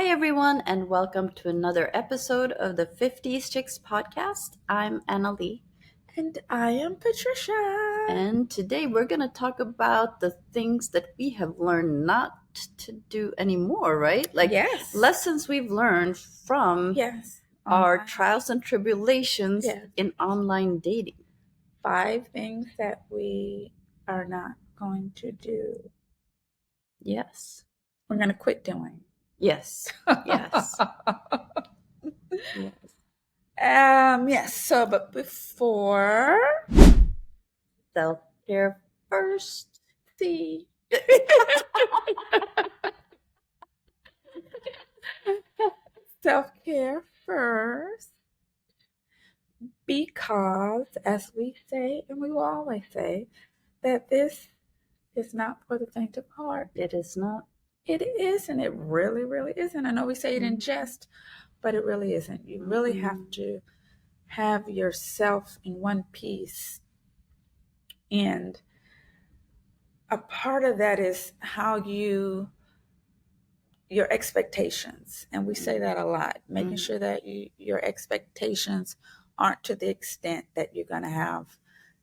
Hi, everyone, and welcome to another episode of the 50s Chicks podcast. I'm Anna Lee. And I am Patricia. And today we're going to talk about the things that we have learned not to do anymore, right? Like Yes. lessons we've learned from our Online. trials and tribulations Yes. in online dating. 5 things that we are not going to do. Yes. We're going to quit doing. Yes. Yes. Yes. So, but before self-care first. See. Self-care first. Because, as we say, and we will always say, that this is not for the faint of heart. It is not. It isn't. It really, really isn't. I know we say it in jest, but it really isn't. You really have to have yourself in one piece. And a part of that is how your expectations. And we say that a lot, making sure that your expectations aren't to the extent that you're going to have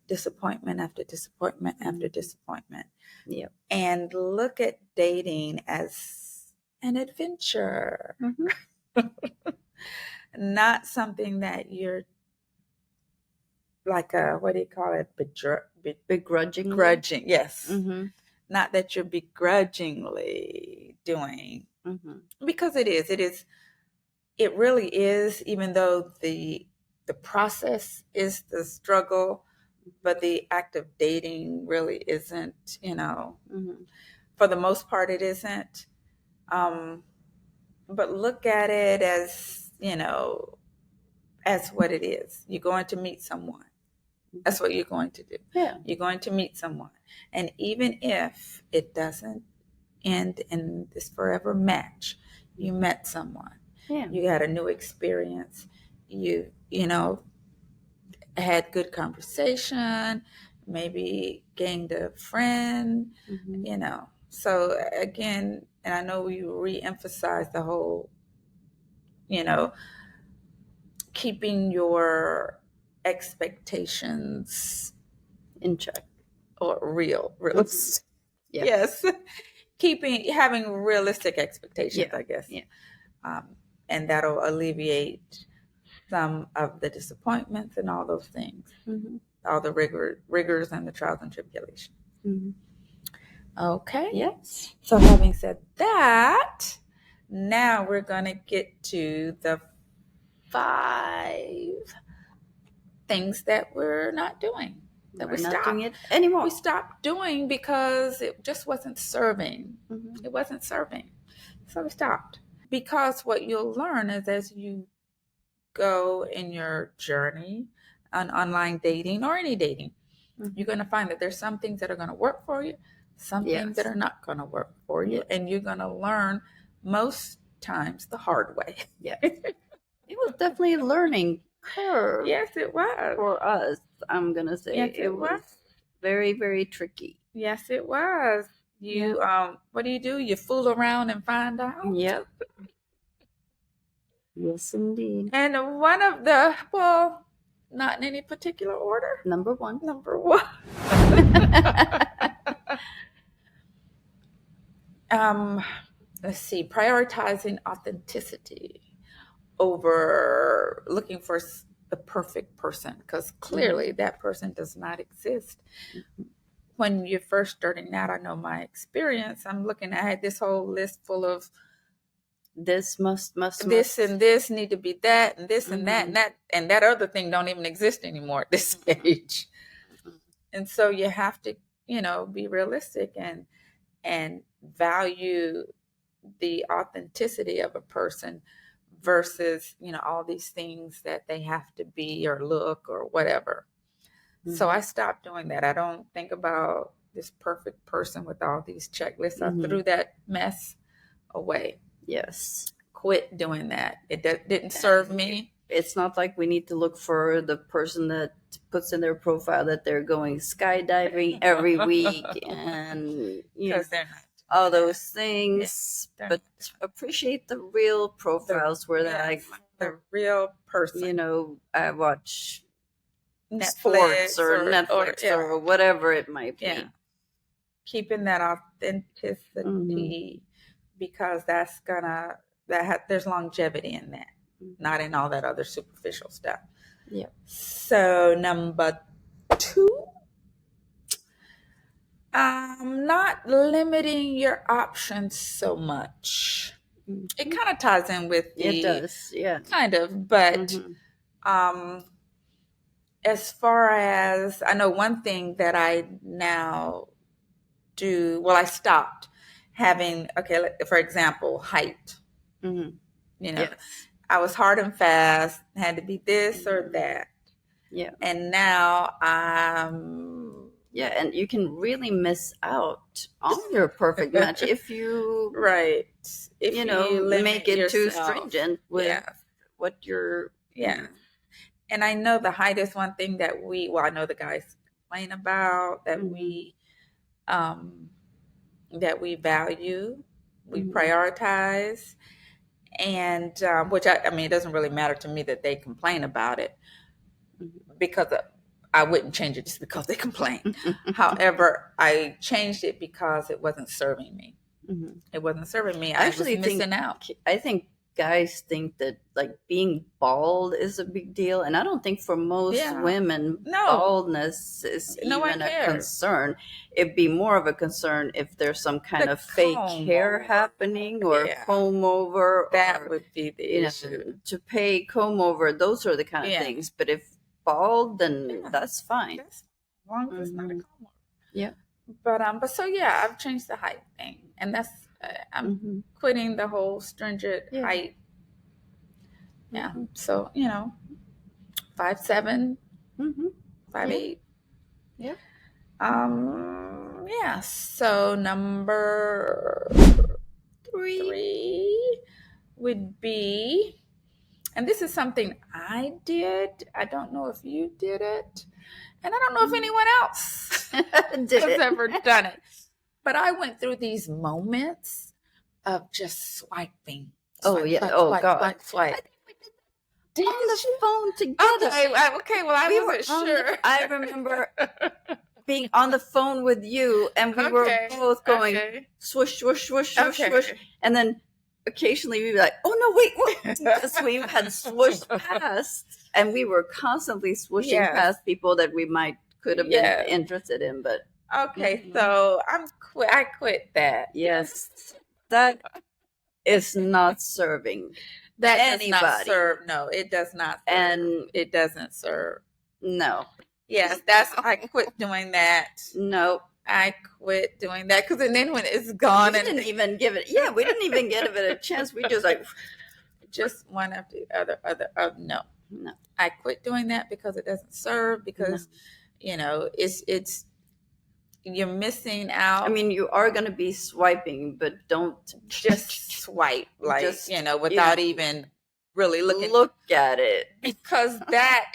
disappointment after disappointment after disappointment. Yep. And look at dating as an adventure, not something that you're like what do you call it? Begrudgingly. Grudging, yes. Mm-hmm. Not that you're begrudgingly doing, because it is. It really is. Even though the process is the struggle. But the act of dating really isn't, for the most part, it isn't. But look at it as, as what it is. You're going to meet someone. That's what you're going to do. Yeah. You're going to meet someone. And even if it doesn't end in this forever match, you met someone. Yeah. You had a new experience. You had good conversation, maybe gained a friend, So again, and I know you re-emphasize the whole, keeping your expectations in check or real. Yes. Having realistic expectations, I guess. Yeah. And that'll alleviate some of the disappointments and all those things, all the rigors and the trials and tribulations. Okay. Yes. So having said that, now we're going to get to the 5 things that we're not doing. That we're not doing it anymore. We stopped doing because it just wasn't serving. It wasn't serving. So we stopped. Because what you'll learn is as you go in your journey on online dating or any dating, you're going to find that there's some things that are going to work for you, some things that are not going to work for you, and you're going to learn most times the hard way. Yes. It was definitely a learning curve. Yes, it was. For us, I'm going to say. Yes, it was. Very, very tricky. Yes, it was. What do? You fool around and find out? Yep. Yes, indeed. And one of not in any particular order. Number one. Let's see. Prioritizing authenticity over looking for the perfect person, because clearly that person does not exist. When you're first starting out, I know my experience. I had this whole list full of this must this and this need to be that and this and that and that other thing don't even exist anymore at this stage. And so you have to be realistic and value the authenticity of a person versus all these things that they have to be or look or whatever. So I stopped doing that. I don't think about this perfect person with all these checklists. I threw that mess away. Yes. Quit doing that. It didn't serve me. It's not like we need to look for the person that puts in their profile that they're going skydiving every week, and because they're not. all those things, Yeah. but appreciate the real profiles where they're like the real person. you know, I watch Netflix sports or Netflix yeah. or whatever it might be. Yeah. Keeping that authenticity because that's gonna there's longevity in that, not in all that other superficial stuff. Yeah. So number 2, not limiting your options so much. It kind of ties in with it does, yeah, kind of, but as far as I know, one thing that I now do, well, I stopped having, okay, for example, height. You know, yes. I was hard and fast, had to be this or that. Yeah. And now yeah, and you can really miss out on your perfect match if you right. If you know make it yourself too stringent with what you're And I know the height is one thing that I know the guys complain about, that we value, we prioritize, and which I mean, it doesn't really matter to me that they complain about it because I wouldn't change it just because they complain. However, I changed it because it wasn't serving me. It wasn't serving me. I actually was missing out. I think guys think that like being bald is a big deal, and I don't think for most women baldness is even a concern. It'd be more of a concern if there's some kind of fake hair happening or comb over. That would be the issue. To pay comb over, those are the kind of things. But if bald, then that's fine. As long as it's not a comb over. Yeah. But so yeah, I've changed the height thing, and that's I'm quitting the whole stringent height. Yeah. So 5'7", 5'8". Yeah. Yeah. So number 3 would be, and this is something I did. I don't know if you did it, and I don't know if anyone else has ever done it. But I went through these moments of just swiping. Swipe. On the phone together. Okay. Well, I wasn't sure. I remember being on the phone with you, and we were both going swoosh, swoosh, swoosh, swoosh, swoosh, and then occasionally we'd be like, "Oh no, wait!" Because we had swooshed past, and we were constantly swooshing past people that we could have been interested in, but. Okay, so I quit that. Yes, that is not serving. That anybody. Does not serve. No, it does not serve. And it doesn't serve. No. Yes, I quit doing that. No. I quit doing that because then when it's gone, we didn't even give it. Yeah, we didn't even give it a chance. We just one after the other. No. I quit doing that because it doesn't serve. Because it's. You're missing out. I mean, you are going to be swiping, but don't just swipe without even really look at it. Because that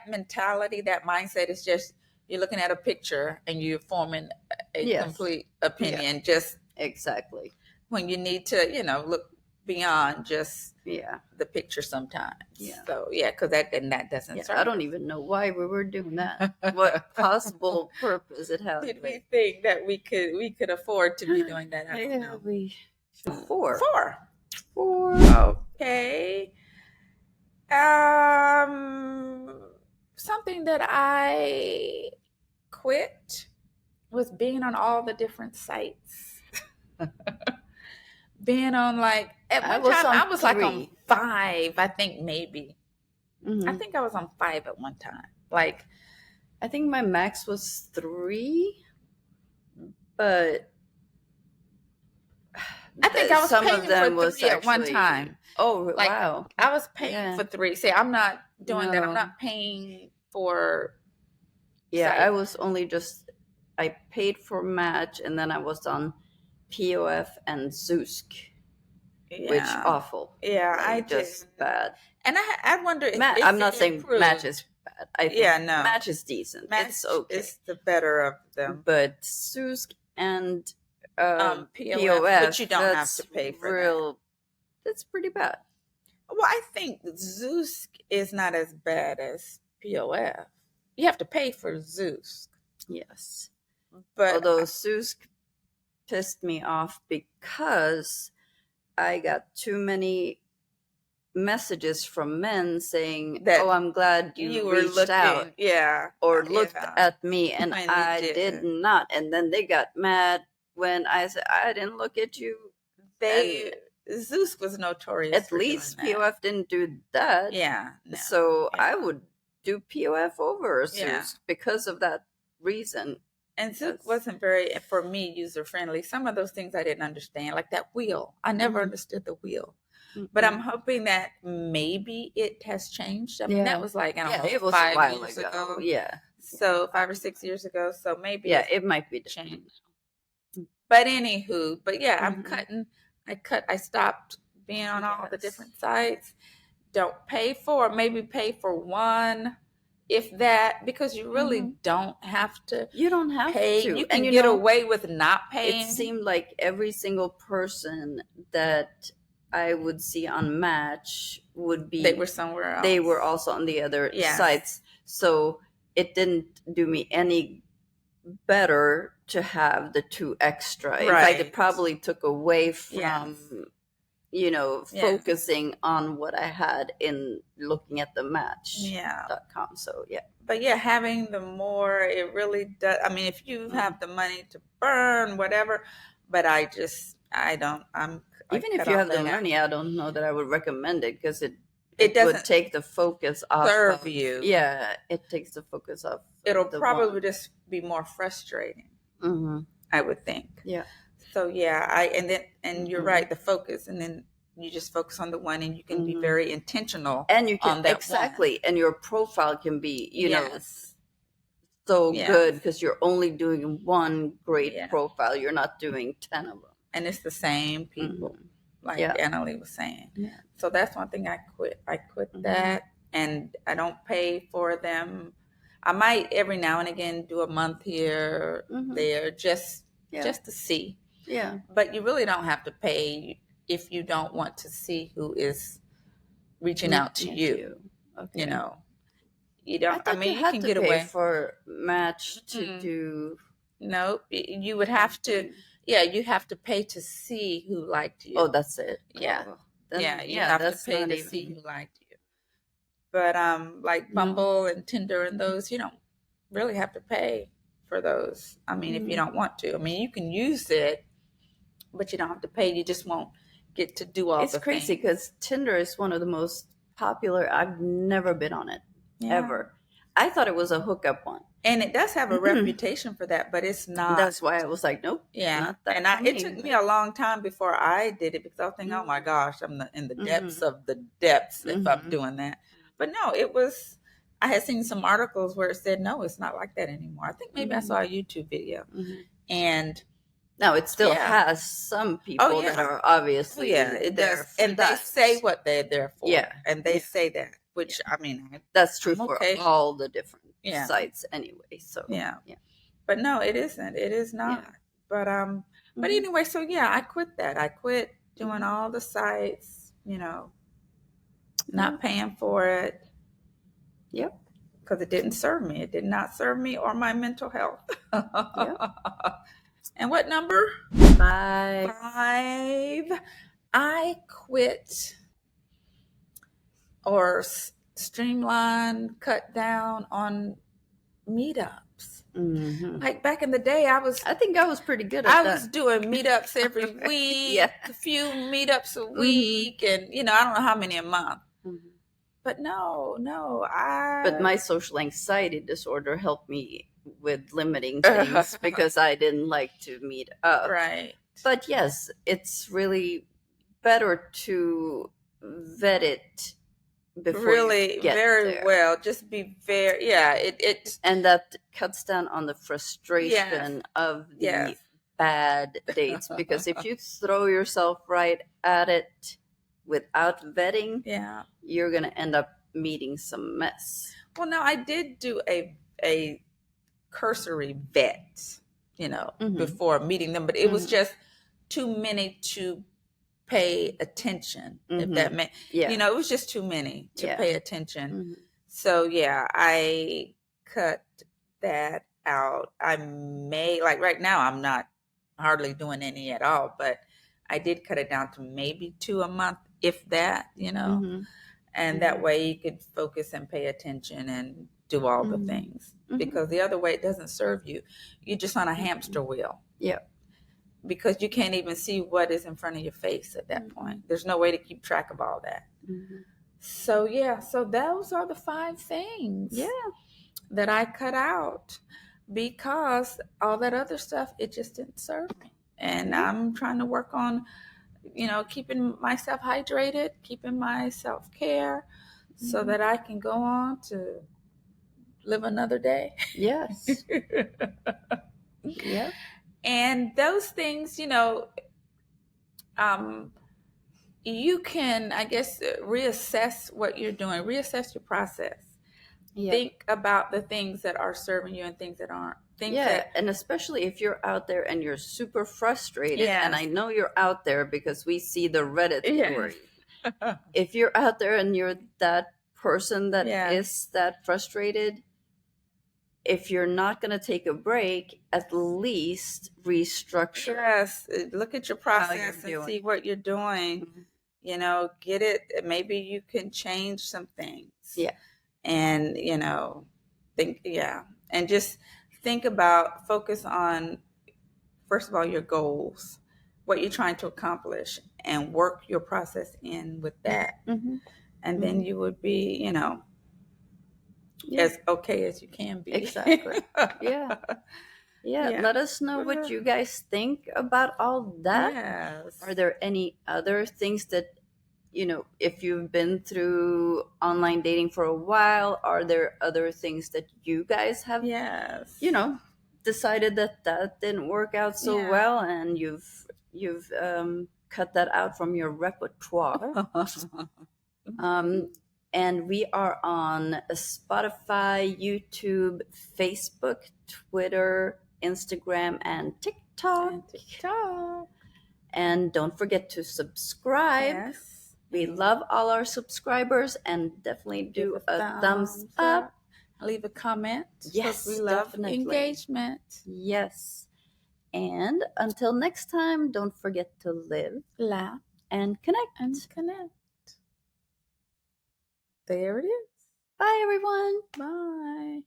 mentality, that mindset is just you're looking at a picture and you're forming a complete opinion. Just exactly when you need to look beyond just the picture sometimes. So because that doesn't serve. I don't even know why we were doing that. What possible purpose it had? Did we think that we could afford to be doing that? I don't know. Four. Okay. Something that I quit was being on all the different sites. Being on I was like on 5, I think maybe. I think I was on 5 at one time. I think my max was 3, but I think I was paying for 3 at one time. Oh, wow. I was paying for 3. See, I'm not doing that. I'm not paying for sites. I was only I paid for Match, and then I was on POF and Zoosk, which awful. Yeah, I just bad. And I wonder if I'm not saying Match is bad. I think no. Match is decent. Match it's okay. It's the better of them. But Zoosk and POF, but you don't have to pay for that. That's pretty bad. Well, I think Zeus is not as bad as POF. You have to pay for Zeus. Yes. But although Zeus pissed me off because I got too many messages from men saying that, oh, I'm glad you reached out, or looked at me, and I did not. And then they got mad when I said I didn't look at you. Zeus was notorious. At least POF didn't do that. So I would do POF over Zeus because of that reason. And Zeus wasn't very, for me, user friendly. Some of those things I didn't understand, like that wheel. I never understood the wheel. But I'm hoping that maybe it has changed. I mean, that was like, I don't know, it was 5 years ago. Yeah. So 5 or 6 years ago. So maybe it might be changed. But anywho, I'm cutting. I stopped being on all the different sites. Don't pay for, maybe pay for one, if that, because you really don't have to. You don't have pay. to. You can get away with not paying. It seemed like every single person that I would see on Match would be, they were somewhere else. They were also on the other sites. So it didn't do me any better to have the 2 extra. In fact, it probably took away from, focusing on what I had in looking at the match.com. So, But having the more, it really does. I mean, if you have the money to burn, whatever, but I'm even if you have the money, I don't know that I would recommend it because it would take the focus off. Serve you. Yeah, it takes the focus off. It'll probably just be more frustrating. I would think. Yeah. So and you're right, the focus, and then you just focus on the one, and you can be very intentional. And you can on that one. And your profile can be, so good because you're only doing one great profile. You're not doing 10 of them. And it's the same people, like Annalie was saying. Yeah. So that's one thing I quit. I quit that, and I don't pay for them. I might every now and again do a month here, there, just to see. Yeah. But you really don't have to pay if you don't want to see who is reaching out to you. Okay. You don't. I mean, you can get away for Match to do. No, you would have to. Yeah, you have to pay to see who liked you. Oh, that's it. Yeah. You have to pay to see who liked you. But like Bumble and Tinder and those, you don't really have to pay for those. I mean, if you don't want to. I mean, you can use it, but you don't have to pay. You just won't get to do all the things. It's crazy because Tinder is one of the most popular. I've never been on it, ever. I thought it was a hookup one. And it does have a reputation for that, but it's not. That's why I was like, nope. Yeah. It took me a long time before I did it because I was thinking, oh my gosh, I'm in the depths of the depths if I'm doing that. But no, I had seen some articles where it said, no, it's not like that anymore. I think maybe I saw a YouTube video. And now it still has some people that are obviously it does. And they say what they're there for. Yeah. And they say that, which I mean, that's true for all the different sites anyway. So but no, it isn't. It is not. But anyway, so I quit that. I quit doing all the sites, not paying for it. Yep. Because it didn't serve me. It did not serve me or my mental health. And what number? 5. I quit or streamline, cut down on meetups. Like back in the day, I think I was pretty good at that. I was doing meetups every week, a few meetups a week, and I don't know how many a month. But no, But my social anxiety disorder helped me with limiting things because I didn't like to meet up. Right. But yes, it's really better to vet it before you get there. Well. Just be very, it and that cuts down on the frustration of the bad dates. Because if you throw yourself right at it without vetting, you're going to end up meeting some mess. Well, no, I did do a cursory vet. before meeting them, but it was just too many to pay attention. If that meant, it was just too many to pay attention. So I cut that out. I may, like right now, I'm not hardly doing any at all, but I did cut it down to maybe 2 a month, if that, and that way you could focus and pay attention and do all the things, because the other way, it doesn't serve you. You're just on a hamster wheel. Yeah. Because you can't even see what is in front of your face at that point. There's no way to keep track of all that. So those are the 5 things that I cut out, because all that other stuff, it just didn't serve me. And I'm trying to work on, keeping myself hydrated, keeping my self-care, so that I can go on to live another day. Yes. Yeah. And those things, you can, I guess, reassess what you're doing, reassess your process. Yeah. Think about the things that are serving you and things that aren't. And especially if you're out there and you're super frustrated, and I know you're out there because we see the Reddit story. If you're out there and you're that person that is that frustrated, if you're not going to take a break, at least restructure. Yes, look at your process and see what you're doing. Get it. Maybe you can change some things. Yeah. And, think, and just focus on, first of all, your goals, what you're trying to accomplish, and work your process in with that. And then you would be, as okay as you can be. Exactly. Yeah. Let us know what you guys think about all that. Yes. Are there any other things that, if you've been through online dating for a while, are there other things that you guys have, decided that didn't work out so well, and you've cut that out from your repertoire? And we are on Spotify, YouTube, Facebook, Twitter, Instagram, and TikTok. And don't forget to subscribe. Yes. We love all our subscribers, and definitely do a thumbs up. Leave a comment. Yes, we love engagement. Yes. And until next time, don't forget to live, laugh, and connect. There it is. Bye, everyone. Bye.